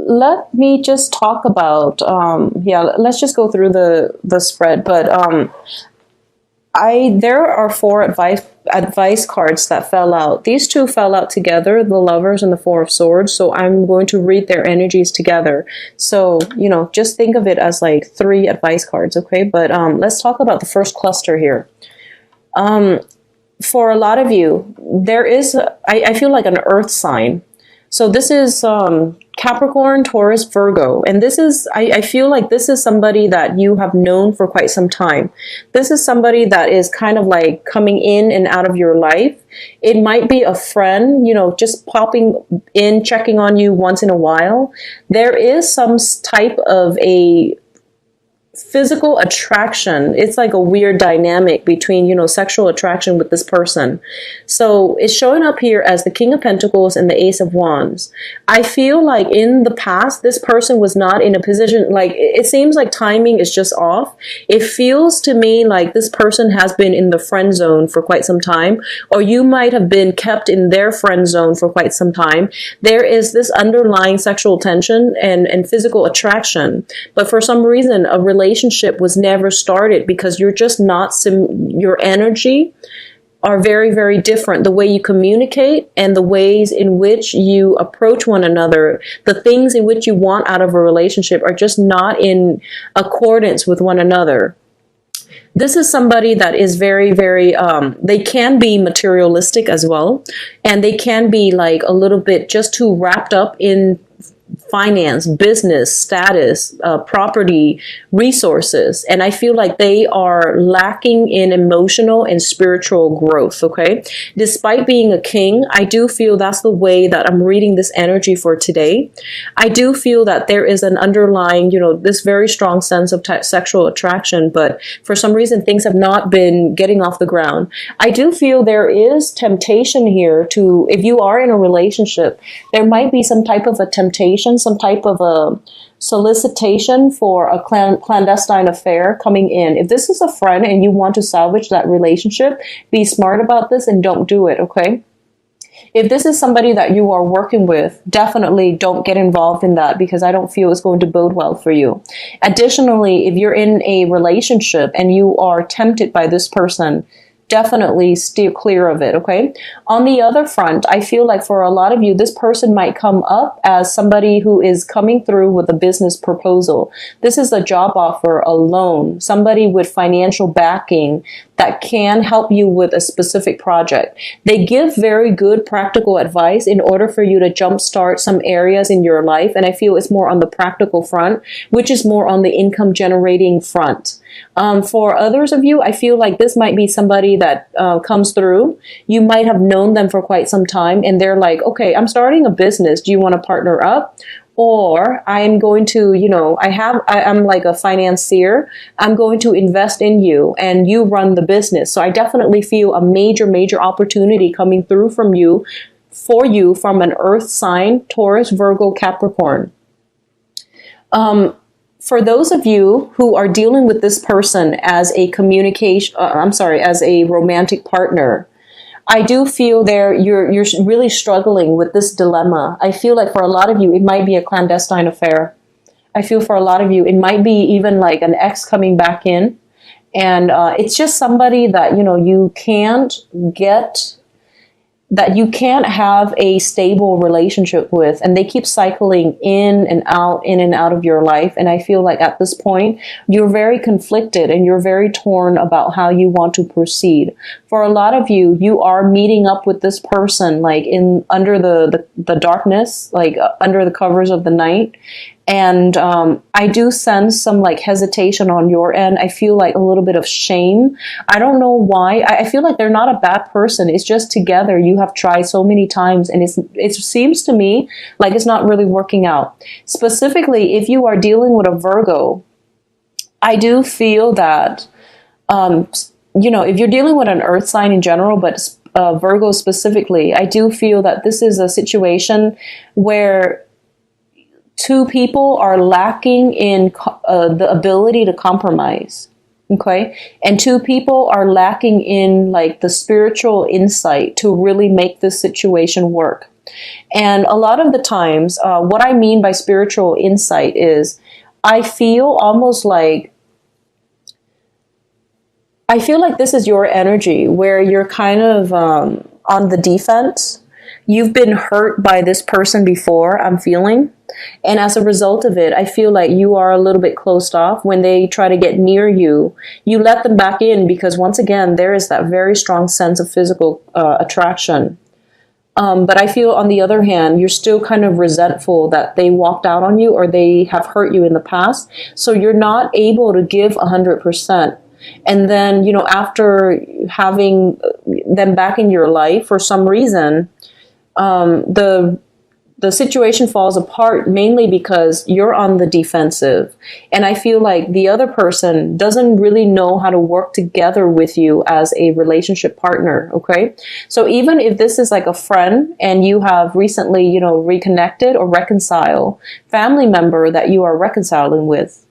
let me just talk about, yeah, let's just go through the spread. But there are four advice cards that fell out. These two fell out together, the Lovers and the Four of Swords. So I'm going to read their energies together. So, just think of it as like three advice cards, okay? But let's talk about the first cluster here. For a lot of you, there is, I feel like an earth sign. So this is Capricorn, Taurus, Virgo. And this is, I feel like this is somebody that you have known for quite some time. This is somebody that is kind of like coming in and out of your life. It might be a friend, just popping in, checking on you once in a while. There is some type of a physical attraction. It's like a weird dynamic between, sexual attraction with this person. So it's showing up here as the King of Pentacles and the Ace of Wands. I feel like in the past, this person was not in a position, like it seems like timing is just off. It feels to me like this person has been in the friend zone for quite some time, or you might have been kept in their friend zone for quite some time. There is this underlying sexual tension and physical attraction, but for some reason, a relationship was never started because you're just not, your energy are very, very different. The way you communicate and the ways in which you approach one another, the things in which you want out of a relationship are just not in accordance with one another. This is somebody that is very, very, they can be materialistic as well. And they can be like a little bit just too wrapped up in finance, business, status, property, resources. And I feel like they are lacking in emotional and spiritual growth, okay? Despite being a king, I do feel that's the way that I'm reading this energy for today. I do feel that there is an underlying, this very strong sense of sexual attraction, but for some reason, things have not been getting off the ground. I do feel there is temptation here to, if you are in a relationship, there might be some type of a temptation, some type of a solicitation for a clandestine affair coming in. If this is a friend and you want to salvage that relationship, be smart about this and don't do it, okay? If this is somebody that you are working with, definitely don't get involved in that because I don't feel it's going to bode well for you. Additionally, if you're in a relationship and you are tempted by this person, definitely steer clear of it, okay? On the other front, I feel like for a lot of you, this person might come up as somebody who is coming through with a business proposal. This is a job offer, a loan, somebody with financial backing that can help you with a specific project. They give very good practical advice in order for you to jumpstart some areas in your life. And I feel it's more on the practical front, which is more on the income generating front. For others of you, I feel like this might be somebody that comes through. You might have known them for quite some time and they're like, okay, I'm starting a business. Do you want to partner up? Or I'm going to, I'm like a financier. I'm going to invest in you and you run the business. So I definitely feel a major, major opportunity coming through from you, for you from an earth sign, Taurus, Virgo, Capricorn. For those of you who are dealing with this person as a as a romantic partner, I do feel you're really struggling with this dilemma. I feel like for a lot of you, it might be a clandestine affair. I feel for a lot of you, it might be even like an ex coming back in. And it's just somebody that, you can't get, that you can't have a stable relationship with, and they keep cycling in and out of your life. And I feel like at this point, you're very conflicted and you're very torn about how you want to proceed. For a lot of you, you are meeting up with this person like under the darkness, like under the covers of the night. And I do sense some like hesitation on your end. I feel like a little bit of shame. I don't know why. I feel like they're not a bad person. It's just together you have tried so many times and it seems to me like it's not really working out. Specifically, if you are dealing with a Virgo, I do feel that, if you're dealing with an earth sign in general, but Virgo specifically, I do feel that this is a situation where two people are lacking in the ability to compromise, okay? And two people are lacking in like the spiritual insight to really make this situation work. And a lot of the times, what I mean by spiritual insight is I feel almost like, I feel like this is your energy where you're kind of on the defense. You've been hurt by this person before, I'm feeling. And as a result of it, I feel like you are a little bit closed off. When they try to get near you, you let them back in because once again, there is that very strong sense of physical attraction. But I feel on the other hand, you're still kind of resentful that they walked out on you or they have hurt you in the past. So you're not able to give 100%. And then, after having them back in your life for some reason, the situation falls apart mainly because you're on the defensive. And I feel like the other person doesn't really know how to work together with you as a relationship partner. Okay. So even if this is like a friend and you have recently, reconnected or reconciled, family member that you are reconciling with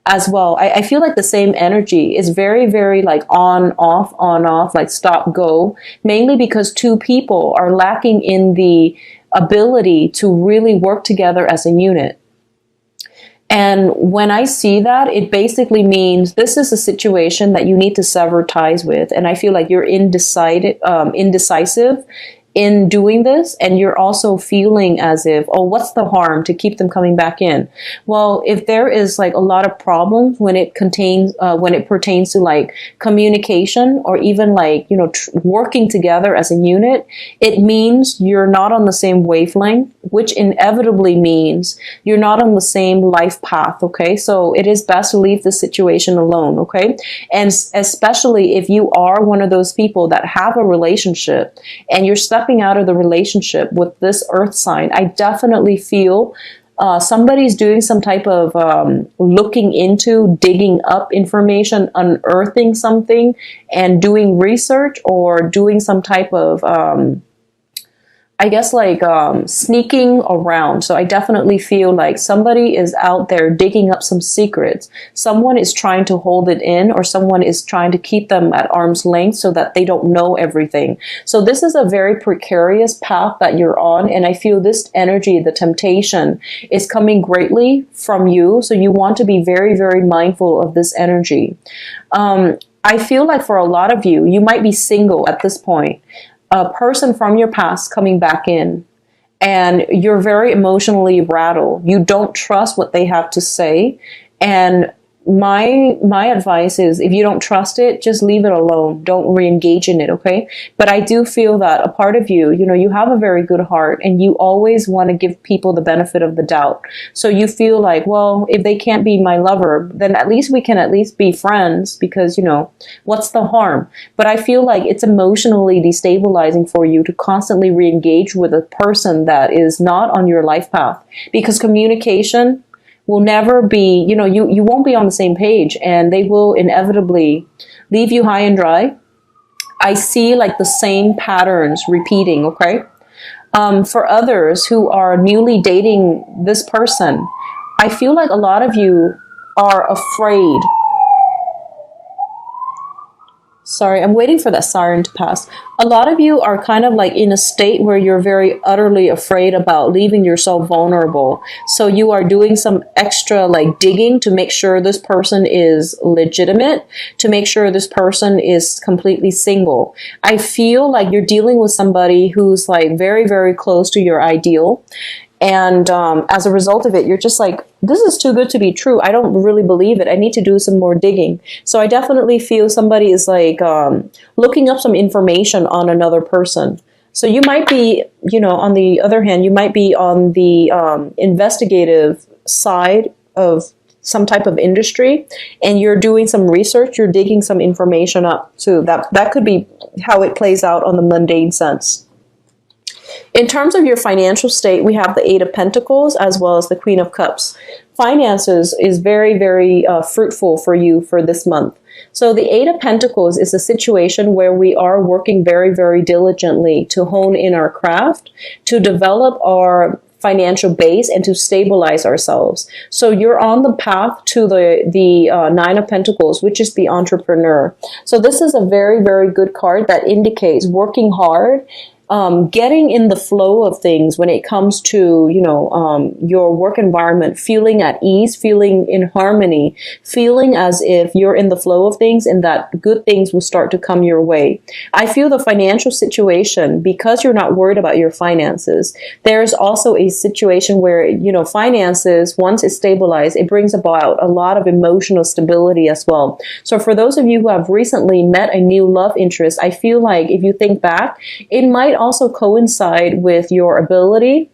as well, I feel like the same energy is very, very like on, off, like stop, go, mainly because two people are lacking in the ability to really work together as a unit. And when I see that, it basically means this is a situation that you need to sever ties with. And I feel like you're indecisive in doing this, and you're also feeling as if, oh, what's the harm to keep them coming back in? Well, if there is like a lot of problems when it pertains to like communication or even like, working together as a unit, it means you're not on the same wavelength, which inevitably means you're not on the same life path. Okay. So it is best to leave the situation alone. Okay. And especially if you are one of those people that have a relationship and you're stepping out of the relationship with this earth sign, I definitely feel somebody's doing some type of looking into, digging up information, unearthing something, and doing research or doing some type of sneaking around. So I definitely feel like somebody is out there digging up some secrets. Someone is trying to hold it in, or someone is trying to keep them at arm's length so that they don't know everything. So this is a very precarious path that you're on. And I feel this energy, the temptation, is coming greatly from you. So you want to be very, very mindful of this energy. I feel like for a lot of you, you might be single at this point. A person from your past coming back in, and you're very emotionally rattled. You don't trust what they have to say. And my advice is, if you don't trust it, just leave it alone. Don't re-engage in it, okay? But I do feel that a part of you, you have a very good heart, and you always want to give people the benefit of the doubt. So you feel like, well, if they can't be my lover, then at least we can at least be friends, because, what's the harm? But I feel like it's emotionally destabilizing for you to constantly re-engage with a person that is not on your life path, because communication will never be, you won't be on the same page, and they will inevitably leave you high and dry. I see like the same patterns repeating, okay? For others who are newly dating this person, I feel like a lot of you are afraid. Sorry, I'm waiting for that siren to pass. A lot of you are kind of like in a state where you're very utterly afraid about leaving yourself vulnerable. So you are doing some extra like digging to make sure this person is legitimate, to make sure this person is completely single. I feel like you're dealing with somebody who's like very, very close to your ideal. And as a result of it, you're just like, this is too good to be true. I don't really believe it. I need to do some more digging. So I definitely feel somebody is like looking up some information on another person. So you might be, on the other hand, you might be on the investigative side of some type of industry, and you're doing some research, you're digging some information up. So that could be how it plays out on the mundane sense. In terms of your financial state, we have the Eight of Pentacles as well as the Queen of Cups. Finances is very, very fruitful for you for this month. So the Eight of Pentacles is a situation where we are working very, very diligently to hone in our craft, to develop our financial base, and to stabilize ourselves. So you're on the path to the Nine of Pentacles, which is the entrepreneur. So this is a very, very good card that indicates working hard, getting in the flow of things when it comes to, your work environment, feeling at ease, feeling in harmony, feeling as if you're in the flow of things and that good things will start to come your way. I feel the financial situation, because you're not worried about your finances, there's also a situation where, finances, once it's stabilized, it brings about a lot of emotional stability as well. So for those of you who have recently met a new love interest, I feel like if you think back, it might also coincide with your ability.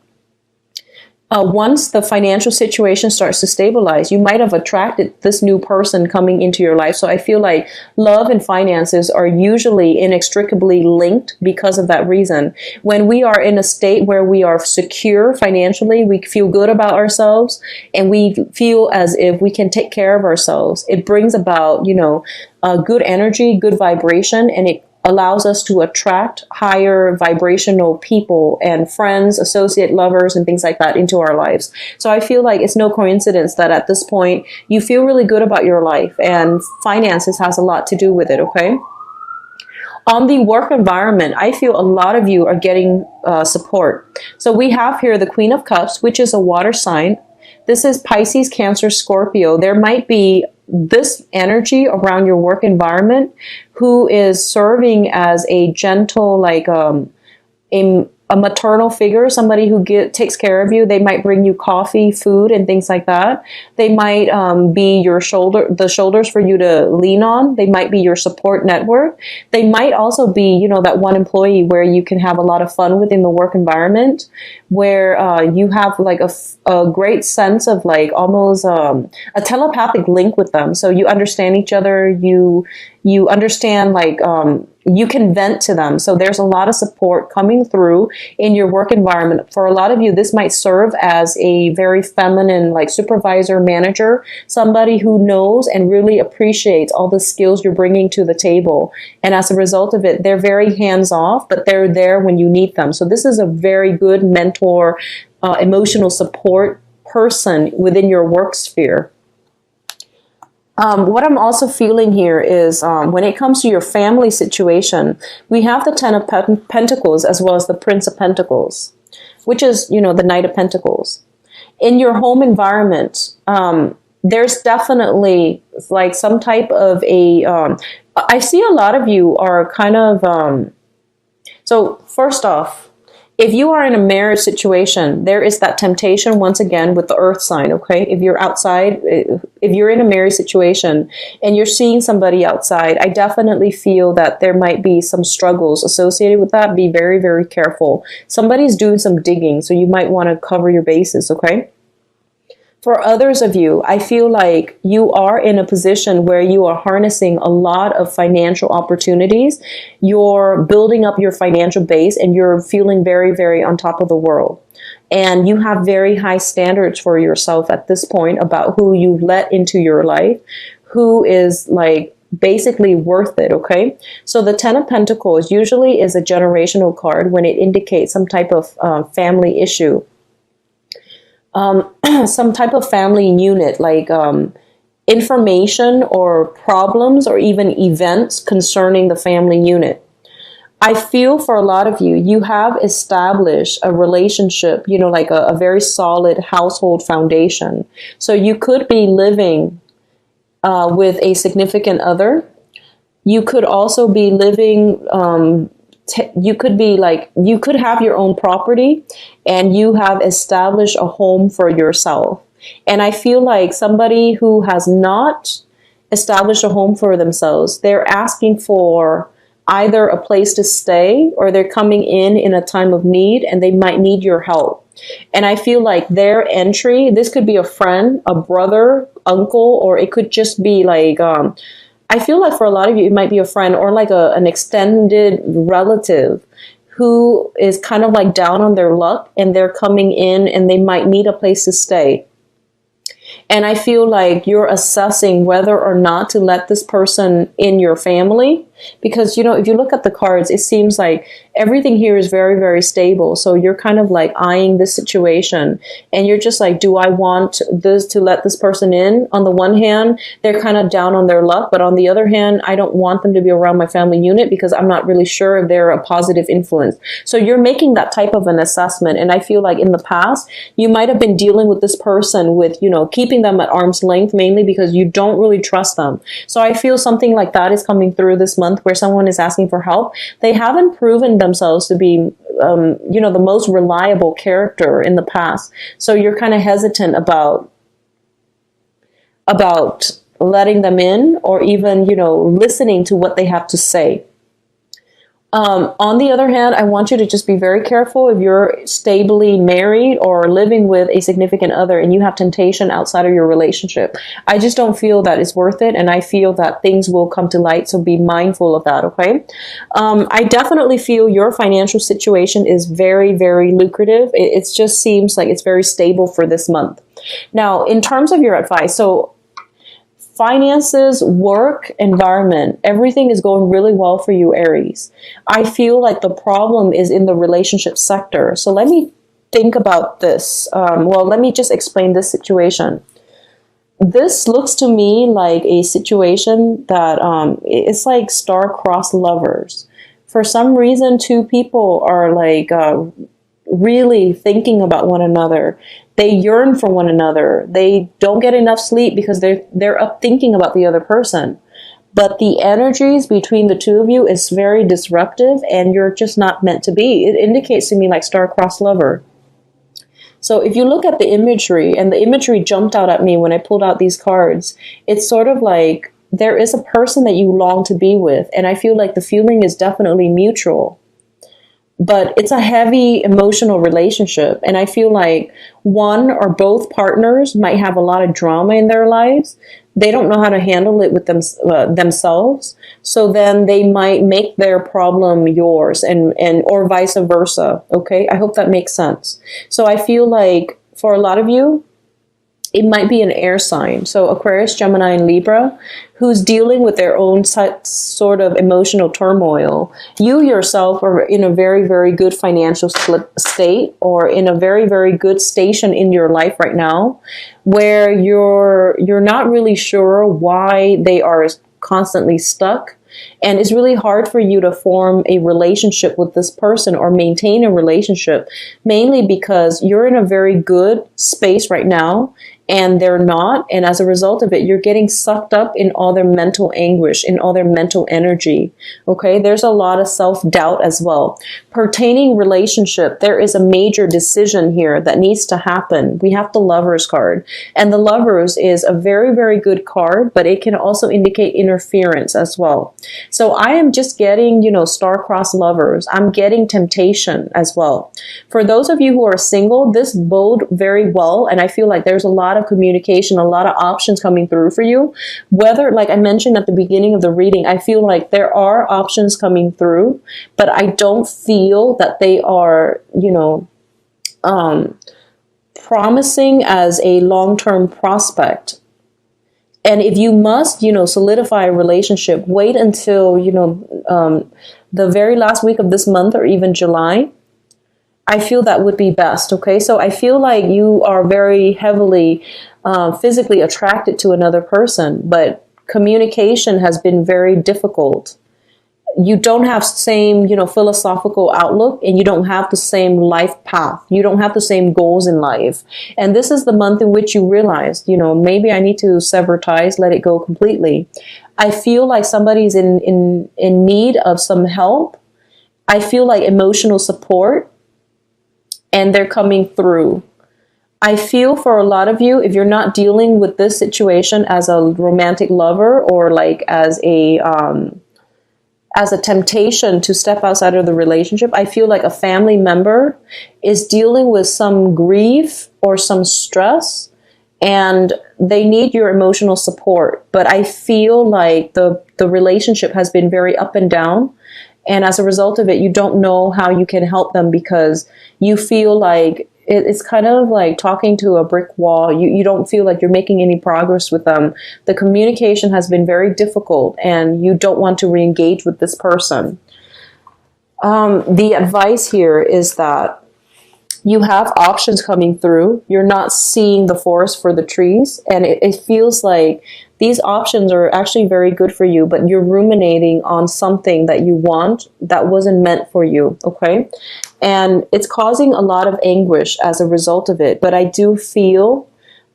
Once the financial situation starts to stabilize, you might have attracted this new person coming into your life. So I feel like love and finances are usually inextricably linked because of that reason. When we are in a state where we are secure financially, we feel good about ourselves, and we feel as if we can take care of ourselves, it brings about, good energy, good vibration, and it allows us to attract higher vibrational people and friends, associate lovers, and things like that into our lives. So I feel like it's no coincidence that at this point you feel really good about your life, and finances has a lot to do with it, okay? On the work environment, I feel a lot of you are getting support. So we have here the Queen of Cups, which is a water sign. This is Pisces, Cancer, Scorpio. There might be this energy around your work environment who is serving as a gentle, like a maternal figure, somebody who takes care of you. They might bring you coffee, food, and things like that. They might be the shoulders for you to lean on. They might be your support network. They might also be, that one employee where you can have a lot of fun within the work environment, where you have like a great sense of like almost a telepathic link with them. So you understand each other. You understand like you can vent to them. So there's a lot of support coming through in your work environment. For a lot of you, this might serve as a very feminine, like supervisor, manager, somebody who knows and really appreciates all the skills you're bringing to the table. And as a result of it, they're very hands off, but they're there when you need them. So this is a very good mentor, emotional support person within your work sphere. What I'm also feeling here is when it comes to your family situation, we have the Ten of Pentacles as well as the Prince of Pentacles, which is, the Knight of Pentacles. In your home environment, there's definitely like some type of I see a lot of you are kind of, so first off, if you are in a marriage situation, there is that temptation once again with the earth sign, okay? If you're outside, if you're in a marriage situation and you're seeing somebody outside, I definitely feel that there might be some struggles associated with that. Be very, very careful. Somebody's doing some digging, so you might want to cover your bases, okay? For others of you, I feel like you are in a position where you are harnessing a lot of financial opportunities. You're building up your financial base and you're feeling very, very on top of the world. And you have very high standards for yourself at this point about who you let into your life, who is like basically worth it, okay? So the Ten of Pentacles usually is a generational card when it indicates some type of family issue. Some type of family unit, like information or problems or even events concerning the family unit. I feel for a lot of you, you have established a relationship, like a very solid household foundation. So you could be living with a significant other. You could also be living you could have your own property and you have established a home for yourself. And I feel like somebody who has not established a home for themselves, they're asking for either a place to stay or they're coming in a time of need and they might need your help. And I feel like their entry, this could be a friend, a brother, uncle, or it could just be like, I feel like for a lot of you, it might be a friend or like an extended relative who is kind of like down on their luck and they're coming in and they might need a place to stay. And I feel like you're assessing whether or not to let this person in your family Because, if you look at the cards, it seems like everything here is very, very stable. So you're kind of like eyeing this situation and you're just like, do I want this to let this person in? On the one hand, they're kind of down on their luck, but on the other hand, I don't want them to be around my family unit because I'm not really sure if they're a positive influence. So you're making that type of an assessment. And I feel like in the past, you might have been dealing with this person with, keeping them at arm's length, mainly because you don't really trust them. So I feel something like that is coming through this month where someone is asking for help. They haven't proven themselves to be, the most reliable character in the past. So you're kind of hesitant about letting them in or even, listening to what they have to say. On the other hand, I want you to just be very careful if you're stably married or living with a significant other and you have temptation outside of your relationship. I just don't feel that it's worth it, and I feel that things will come to light, so be mindful of that, okay? I definitely feel your financial situation is very, very lucrative. It just seems like it's very stable for this month. Now, in terms of your advice, so finances, work, environment, everything is going really well for you, Aries. I feel like the problem is in the relationship sector. So let me think about this. Let me just explain this situation. This looks to me like a situation that it's like star-crossed lovers. For some reason, two people are like really thinking about one another. They yearn for one another. They don't get enough sleep because they're up thinking about the other person. But the energies between the two of you is very disruptive and you're just not meant to be. It indicates to me like star-crossed lover. So if you look at the imagery, and the imagery jumped out at me when I pulled out these cards, it's sort of like there is a person that you long to be with. And I feel like the feeling is definitely mutual. But it's a heavy emotional relationship. And I feel like one or both partners might have a lot of drama in their lives. They don't know how to handle it with themselves. So then they might make their problem yours and or vice versa. Okay, I hope that makes sense. So I feel like for a lot of you, it might be an air sign. So Aquarius, Gemini, and Libra, who's dealing with their own sort of emotional turmoil. You yourself are in a very, very good financial state or in a very, very good station in your life right now where you're not really sure why they are constantly stuck. And it's really hard for you to form a relationship with this person or maintain a relationship, mainly because you're in a very good space right now and they're not. And as a result of it, you're getting sucked up in all their mental anguish, in all their mental energy. Okay, there's a lot of self-doubt as well. Pertaining relationship, there is a major decision here that needs to happen. We have the Lovers card. And the Lovers is a very, very good card, but it can also indicate interference as well. So I am just getting, star-crossed lovers. I'm getting temptation as well. For those of you who are single, this bode very well. And I feel like there's a lot of communication, a lot of options coming through for you. Whether, like I mentioned at the beginning of the reading, I feel like there are options coming through, but I don't feel that they are, promising as a long-term prospect. And if you must, solidify a relationship, wait until, the very last week of this month or even July. I feel that would be best. Okay. So I feel like you are very heavily physically attracted to another person, but communication has been very difficult. You don't have same, philosophical outlook, and you don't have the same life path. You don't have the same goals in life. And this is the month in which you realize, maybe I need to sever ties, let it go completely. I feel like somebody's in need of some help. I feel like emotional support, and they're coming through. I feel for a lot of you, if you're not dealing with this situation as a romantic lover or like as a temptation to step outside of the relationship, I feel like a family member is dealing with some grief or some stress and they need your emotional support. But I feel like the relationship has been very up and down. And as a result of it, you don't know how you can help them because you feel like it's kind of like talking to a brick wall. You don't feel like you're making any progress with them. The communication has been very difficult and you don't want to re-engage with this person. The advice here is that you have options coming through. You're not seeing the forest for the trees. And it feels like these options are actually very good for you, but you're ruminating on something that you want that wasn't meant for you, okay? And it's causing a lot of anguish as a result of it. But I do feel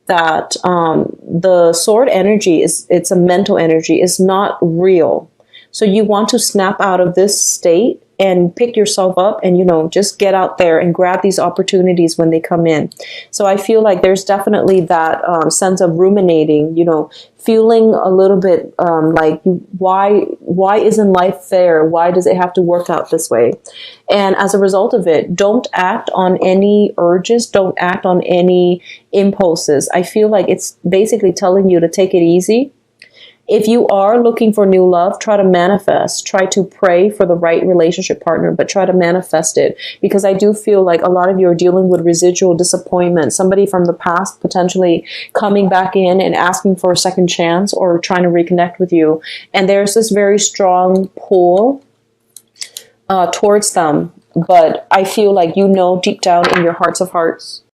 that the sword energy, it's a mental energy, is not real. So you want to snap out of this state and pick yourself up and, you know, just get out there and grab these opportunities when they come in. So I feel like there's definitely that sense of ruminating, you know, feeling a little bit like, why isn't life fair? Why does it have to work out this way? And as a result of it, don't act on any urges. Don't act on any impulses. I feel like it's basically telling you to take it easy. If you are looking for new love, try to manifest. Try to pray for the right relationship partner, but try to manifest it. Because I do feel like a lot of you are dealing with residual disappointment. Somebody from the past potentially coming back in and asking for a second chance or trying to reconnect with you. And there's this very strong pull towards them. But I feel like you know deep down in your hearts of hearts